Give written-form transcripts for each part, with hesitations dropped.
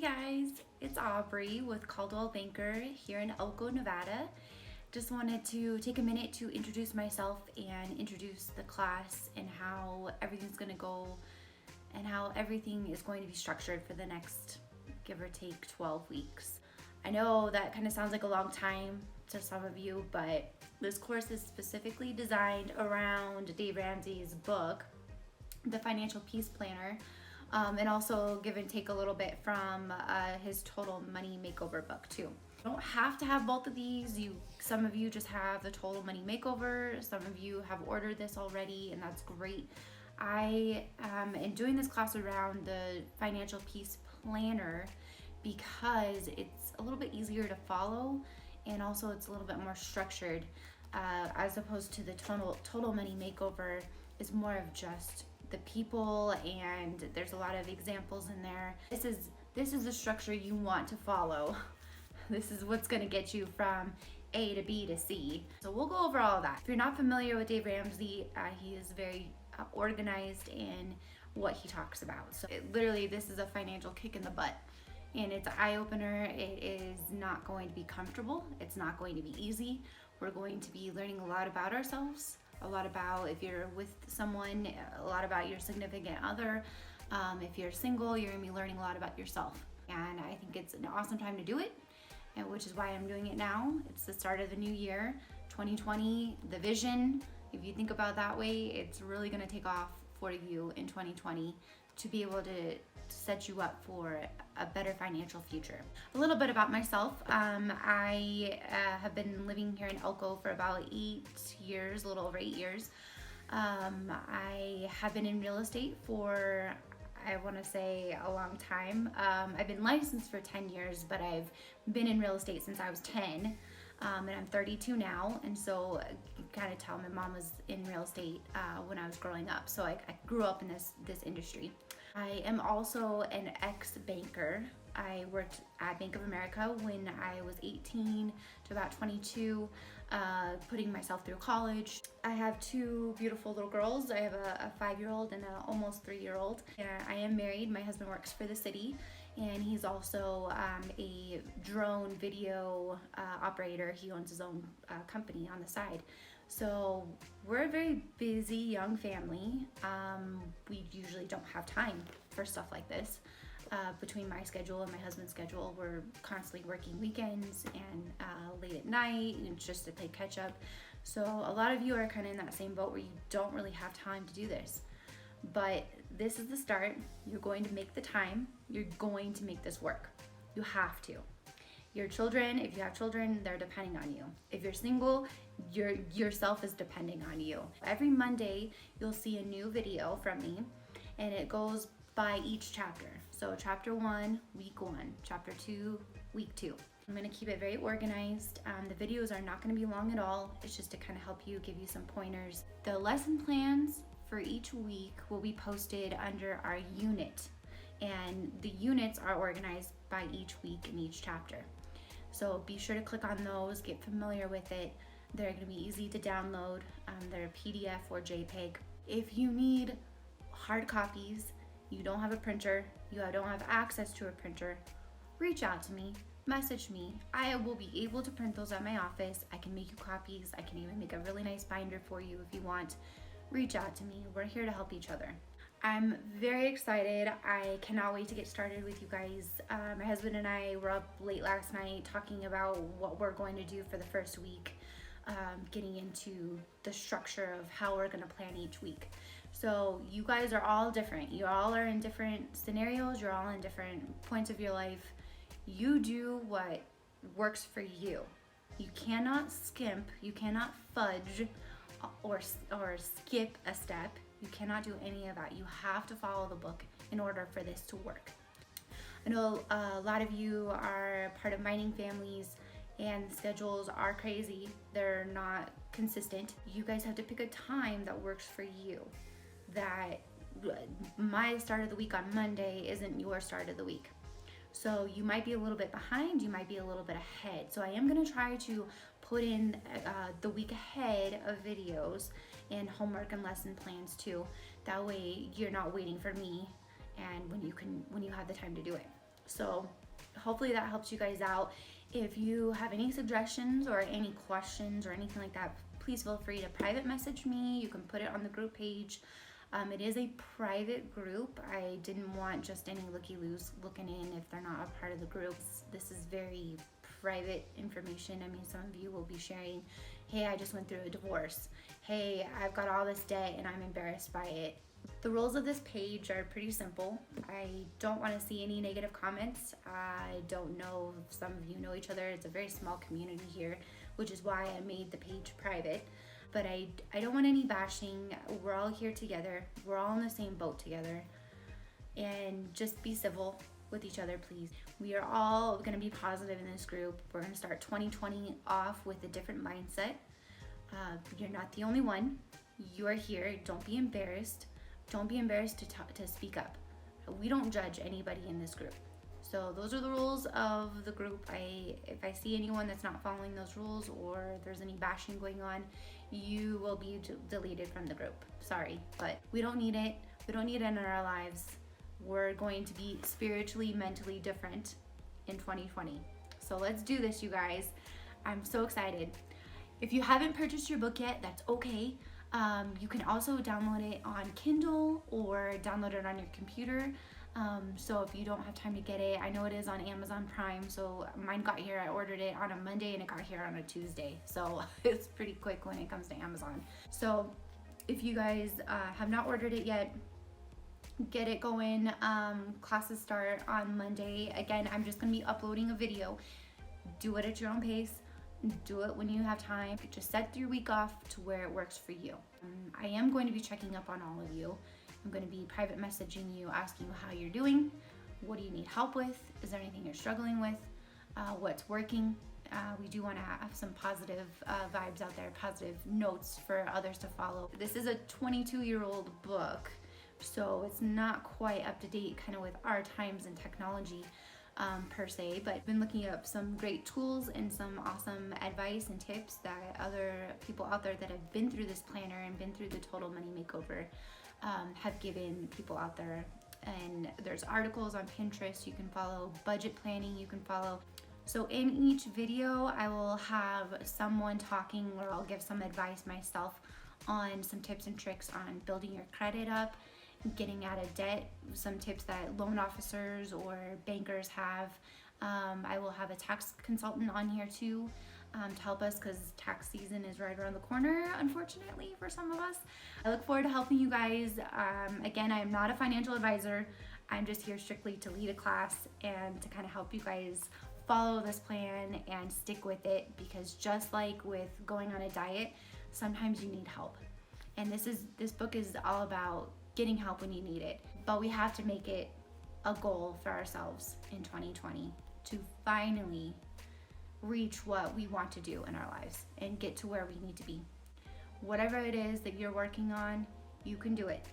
guys, it's Aubrey with Caldwell Banker here in Elko, Nevada. Just wanted to take a minute to introduce myself and introduce the class and how everything's going to go and how everything is going to be structured for the next, give or take, 12 weeks. I know that kind of sounds like a long time to some of you, but this course is specifically designed around Dave Ramsey's book, The Financial Peace Planner, and also give and take a little bit from his Total Money Makeover book too. You don't have to have both of these. Some of you just have the Total Money Makeover. Some of you have ordered this already, and that's great. I am doing this class around the Financial Peace Planner because it's a little bit easier to follow, and also it's a little bit more structured, as opposed to the Total Money Makeover is more of just the people, and there's a lot of examples in there. This is the structure you want to follow. This is what's going to get you from A to B to C. So we'll go over all of that. If you're not familiar with Dave Ramsey, he is very organized in what he talks about. So literally, this is a financial kick in the butt, and it's an eye-opener. It is not going to be comfortable. It's not going to be easy. We're going to be learning a lot about ourselves, a lot about if you're with someone, a lot about your significant other. If you're single, you're gonna be learning a lot about yourself. And I think it's an awesome time to do it, and which is why I'm doing it now. It's the start of the new year, 2020, the vision. If you think about that way, it's really gonna take off for you in 2020 to be able to set you up for a better financial future. A little bit about myself. I have been living here in Elko for about 8 years, a little over 8 years. I have been in real estate for, I want to say, a long time. I've been licensed for 10 years, but I've been in real estate since I was 10. And I'm 32 now, and so you kind of tell my mom was in real estate when I was growing up, so I grew up in this industry. I am also an ex-banker. I worked at Bank of America when I was 18 to about 22, putting myself through college. I have 2 beautiful little girls. I have a 5-year-old and an almost 3-year-old. I am married. My husband works for the city, and he's also a drone video operator. He owns his own company on the side. So we're a very busy young family. We usually don't have time for stuff like this. Between my schedule and my husband's schedule, we're constantly working weekends and late at night, and just to play catch up. So a lot of you are kind of in that same boat where you don't really have time to do this. But this is the start. You're going to make the time. You're going to make this work. You have to. Your children, if you have children, they're depending on you. If you're single, yourself is depending on you. Every Monday, you'll see a new video from me, and it goes by each chapter. So chapter 1, week 1, chapter 2, week 2. I'm gonna keep it very organized. The videos are not gonna be long at all. It's just to kind of help you, give you some pointers. The lesson plans for each week will be posted under our unit, and the units are organized by each week in each chapter. So be sure to click on those, get familiar with it. They're gonna be easy to download. They're PDF or JPEG. If you need hard copies, you don't have a printer, you don't have access to a printer, reach out to me, message me. I will be able to print those at my office. I can make you copies. I can even make a really nice binder for you if you want. Reach out to me. We're here to help each other. I'm very excited. I cannot wait to get started with you guys. My husband and I were up late last night talking about what we're going to do for the first week, getting into the structure of how we're going to plan each week. So you guys are all different. You all are in different scenarios. You're all in different points of your life. You do what works for you. You cannot skimp. You cannot fudge or skip a step. You cannot do any of that. You have to follow the book in order for this to work. I know a lot of you are part of mining families, and schedules are crazy. They're not consistent. You guys have to pick a time that works for you. That my start of the week on Monday isn't your start of the week. So you might be a little bit behind, you might be a little bit ahead. So I am gonna try to put in the week ahead of videos and homework and lesson plans too. That way you're not waiting for me and when you have the time to do it. So hopefully that helps you guys out. If you have any suggestions or any questions or anything like that, please feel free to private message me. You can put it on the group page. It is a private group. I didn't want just any looky-loos looking in if they're not a part of the group. This is very private information. I mean, some of you will be sharing, hey, I just went through a divorce. Hey, I've got all this debt and I'm embarrassed by it. The rules of this page are pretty simple. I don't want to see any negative comments. I don't know if some of you know each other. It's a very small community here, which is why I made the page private. But I don't want any bashing. We're all here together. We're all in the same boat together. And just be civil with each other, please. We are all going to be positive in this group. We're going to start 2020 off with a different mindset. You're not the only one. You are here. Don't be embarrassed. Don't be embarrassed to speak up. We don't judge anybody in this group. So those are the rules of the group. If I see anyone that's not following those rules or there's any bashing going on, you will be deleted from the group. Sorry, but we don't need it. We don't need it in our lives. We're going to be spiritually, mentally different in 2020. So let's do this, you guys. I'm so excited. If you haven't purchased your book yet, that's okay. You can also download it on Kindle or download it on your computer. So if you don't have time to get it, I know it is on Amazon Prime, so mine got here, I ordered it on a Monday and it got here on a Tuesday, so it's pretty quick when it comes to Amazon. So if you guys have not ordered it yet, get it going. Classes start on Monday. Again, I'm just gonna be uploading a video. Do it at your own pace. Do it when you have time. Just set your week off to where it works for you. I am going to be checking up on all of you. I'm going to be private messaging you, asking you how you're doing. What do you need help with? Is there anything you're struggling with? What's working? We do want to have some positive vibes out there, positive notes for others to follow. This is a 22-year-old book, so it's not quite up to date kind of with our times and technology per se, but I've been looking up some great tools and some awesome advice and tips that other people out there that have been through this planner and been through the Total Money Makeover have given people out there. And there's articles on Pinterest you can follow, budget planning you can follow. So in each video I will have someone talking, or I'll give some advice myself on some tips and tricks on building your credit up, getting out of debt, some tips that loan officers or bankers have. I will have a tax consultant on here too to help us, because tax season is right around the corner, unfortunately, for some of us. I look forward to helping you guys. Again, I am not a financial advisor. I'm just here strictly to lead a class and to kind of help you guys follow this plan and stick with it, because just like with going on a diet, sometimes you need help. And this book is all about getting help when you need it. But we have to make it a goal for ourselves in 2020 to finally reach what we want to do in our lives and get to where we need to be. Whatever it is that you're working on, you can do it.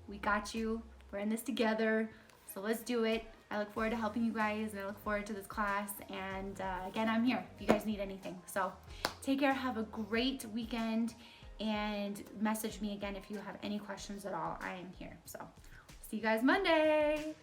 We got you. We're in this together. So let's do it. I look forward to helping you guys, and I look forward to this class. And again, I'm here if you guys need anything. So take care. Have a great weekend. And message me again if you have any questions at all. I am here. So see you guys Monday.